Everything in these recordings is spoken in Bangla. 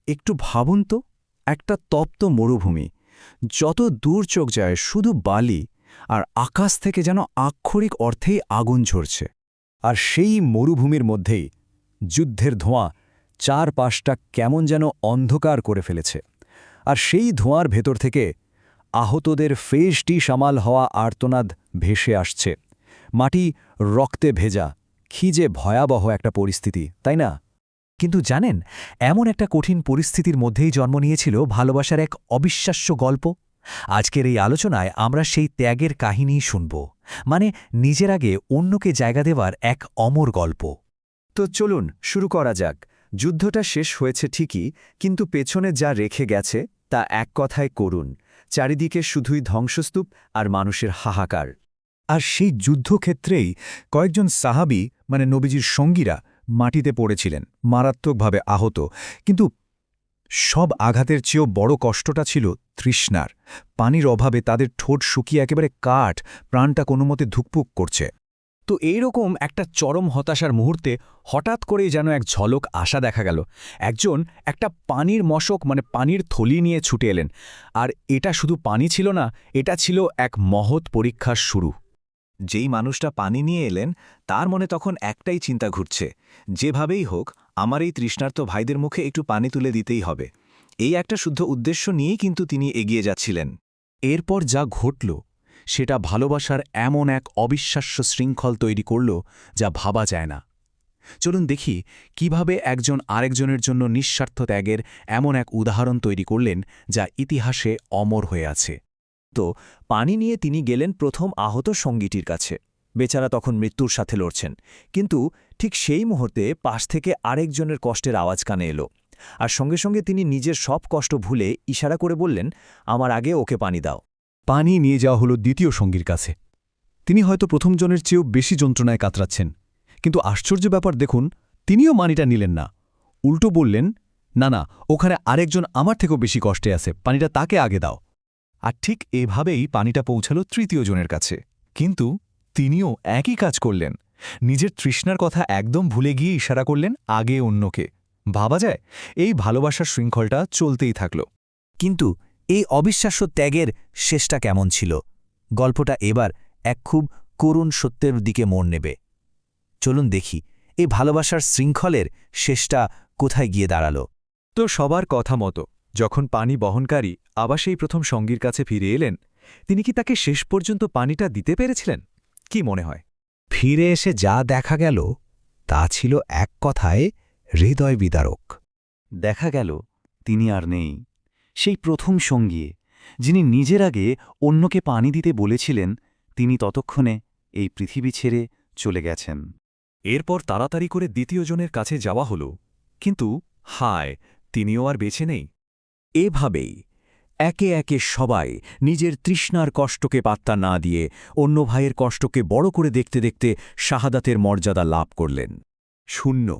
একটু ভাবুন তো, একটা তপ্ত মরুভূমি, যত দূর চোখ যায় শুধু বালি, আর আকাশ থেকে যেন আক্ষরিক অর্থেই আগুন ঝরছে। আর সেই মরুভূমির মধ্যেই যুদ্ধের ধোঁয়া চারপাশটা কেমন যেন অন্ধকার করে ফেলেছে। আর সেই ধোঁয়ার ভেতর থেকে আহতদের ফেসটি সামাল হওয়া আর্তনাদ ভেসে আসছে। মাটি রক্তে ভেজা, খিজে ভয়াবহ একটা পরিস্থিতি, তাই না? কিন্তু জানেন, এমন একটা কঠিন পরিস্থিতির মধ্যেই জন্ম নিয়েছিল ভালোবাসার এক অবিশ্বাস্য গল্প। আজকের এই আলোচনায় আমরা সেই ত্যাগের কাহিনী শুনব, মানে নিজের আগে অন্যকে জায়গা দেওয়ার এক অমর গল্প। তো চলুন শুরু করা যাক। যুদ্ধটা শেষ হয়েছে ঠিকই, কিন্তু পেছনে যা রেখে গেছে তা এক কথায় করুণ। চারিদিকে শুধুই ধ্বংসস্তূপ আর মানুষের হাহাকার। আর সেই যুদ্ধক্ষেত্রেই কয়েকজন সাহাবী মানে নবীজির সঙ্গীরা মাটিতে পড়েছিলেন, মারাত্মকভাবে আহত। কিন্তু সব আঘাতের চেয়েও বড় কষ্টটা ছিল তৃষ্ণার। পানির অভাবে তাদের ঠোঁট শুকিয়ে একেবারে কাঠ, প্রাণটা কোনোমতে ধুকপুক করছে। তো এইরকম একটা চরম হতাশার মুহূর্তে হঠাৎ করেই যেন এক ঝলক আশা দেখা গেল। একজন একটা পানির মশক মানে পানির থলি নিয়ে ছুটে এলেন। আর এটা শুধু পানি ছিল না, এটা ছিল এক মহৎ পরীক্ষার শুরু। যেই মানুষটা পানি নিয়ে এলেন তার মনে তখন একটাই চিন্তা ঘুরছে, যেভাবেই হোক আমার এই তৃষ্ণার্ত ভাইদের মুখে একটু পানি তুলে দিতেই হবে। এই একটা শুদ্ধ উদ্দেশ্য নিয়েই কিন্তু তিনি এগিয়ে যাচ্ছিলেন। এরপর যা ঘটল সেটা ভালোবাসার এমন এক অবিশ্বাস্য শৃঙ্খল তৈরি করল যা ভাবা যায় না। চলুন দেখি কিভাবে একজন আরেকজনের জন্য নিঃস্বার্থ ত্যাগের এমন এক উদাহরণ তৈরি করলেন যা ইতিহাসে অমর হয়ে আছে। তো পানি নিয়ে তিনি গেলেন প্রথম আহত সঙ্গীটির কাছে। বেচারা তখন মৃত্যুর সাথে লড়ছেন, কিন্তু ঠিক সেই মুহূর্তে পাশ থেকে আরেকজনের কষ্টের আওয়াজ কানে এলো। আর সঙ্গে সঙ্গে তিনি নিজের সব কষ্ট ভুলে ইশারা করে বললেন, আমার আগে ওকে পানি দাও। পানি নিয়ে যাওয়া হলো দ্বিতীয় সঙ্গীর কাছে। তিনি হয়তো প্রথম জনের চেয়েও বেশি যন্ত্রণায় কাতরাচ্ছেন, কিন্তু আশ্চর্য ব্যাপার দেখুন, তিনিও পানিটা নিলেন না। উল্টো বললেন, না না, ওখানে আরেকজন আমার থেকেও বেশি কষ্টে আছে, পানিটা তাকে আগে দাও। আর ঠিক এভাবেই পানিটা পৌঁছাল তৃতীয় জনের কাছে। কিন্তু তিনিও একই কাজ করলেন। নিজের তৃষ্ণার কথা একদম ভুলে গিয়ে ইশারা করলেন আগে অন্যকে। ভাবা যায়, এই ভালোবাসার শৃঙ্খলটা চলতেই থাকল। কিন্তু এই অবিশ্বাস্য ত্যাগের শেষটা কেমন ছিল? গল্পটা এবার এক খুব করুণ সত্যের দিকে মোড় নেবে। চলুন দেখি এই ভালোবাসার শৃঙ্খলের শেষটা কোথায় গিয়ে দাঁড়াল। তো সবার কথা মতো যখন পানি বহনকারী আবার সেই প্রথম সঙ্গীর কাছে ফিরে এলেন, তিনি কি তাকে শেষ পর্যন্ত পানিটা দিতে পেরেছিলেন? কি মনে হয়? ফিরে এসে যা দেখা গেল তা ছিল এক কথায় হৃদয় বিদারক। দেখা গেল তিনি আর নেই, সেই প্রথম সঙ্গী যিনি নিজের আগে অন্যকে পানি দিতে বলেছিলেন, তিনি ততক্ষণে এই পৃথিবী ছেড়ে চলে গেছেন। এরপর তাড়াতাড়ি করে দ্বিতীয় জনের কাছে যাওয়া হল, কিন্তু হায়, তিনিও আর বেঁচে নেই। এভাবেই একে একে সবাই নিজের তৃষ্ণার কষ্টকে পাত্তা না দিয়ে অন্য ভাইয়ের কষ্টকে বড় করে দেখতে দেখতে শাহাদাতের মর্যাদা লাভ করলেন। 0,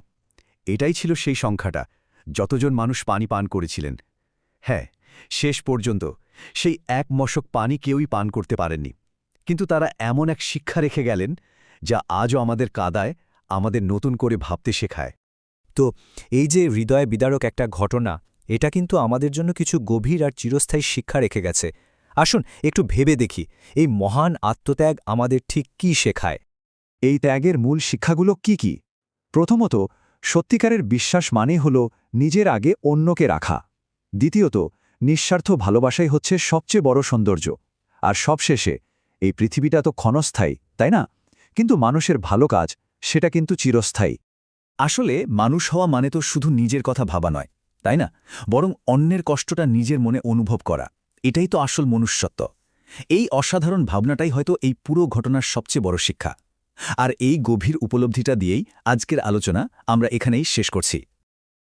এটাই ছিল সেই সংখ্যাটা, যতজন মানুষ পানি পান করেছিলেন। হ্যাঁ, শেষ পর্যন্ত সেই এক মশক পানি কেউই পান করতে পারেননি, কিন্তু তারা এমন এক শিক্ষা রেখে গেলেন যা আজও আমাদের কাদায়, আমাদের নতুন করে ভাবতে শেখায়। তো এই যে হৃদয় বিদারক একটা ঘটনা, এটা কিন্তু আমাদের জন্য কিছু গভীর আর চিরস্থায়ী শিক্ষা রেখে গেছে। আসুন একটু ভেবে দেখি, এই মহান আত্মত্যাগ আমাদের ঠিক কি শেখায়। এই ত্যাগের মূল শিক্ষাগুলো কি কি? প্রথমত, সত্যিকারের বিশ্বাস মানে হল নিজের আগে অন্যকে রাখা। দ্বিতীয়ত, নিঃস্বার্থ ভালোবাসাই হচ্ছে সবচেয়ে বড় সৌন্দর্য। আর সবশেষে, এই পৃথিবীটা তো ক্ষণস্থায়ী, তাই না? কিন্তু মানুষের ভালো কাজ, সেটা কিন্তু চিরস্থায়ী। আসলে মানুষ হওয়া মানে তো শুধু নিজের কথা ভাবা নয়, তাই না? বরং অন্যের কষ্টটা নিজের মনে অনুভব করা, এটাই তো আসল মনুষ্যত্ব। এই অসাধারণ ভাবনাটাই হয়তো এই পুরো ঘটনার সবচেয়ে বড় শিক্ষা। আর এই গভীর উপলব্ধিটা দিয়েই আজকের আলোচনা আমরা এখানেই শেষ করছি।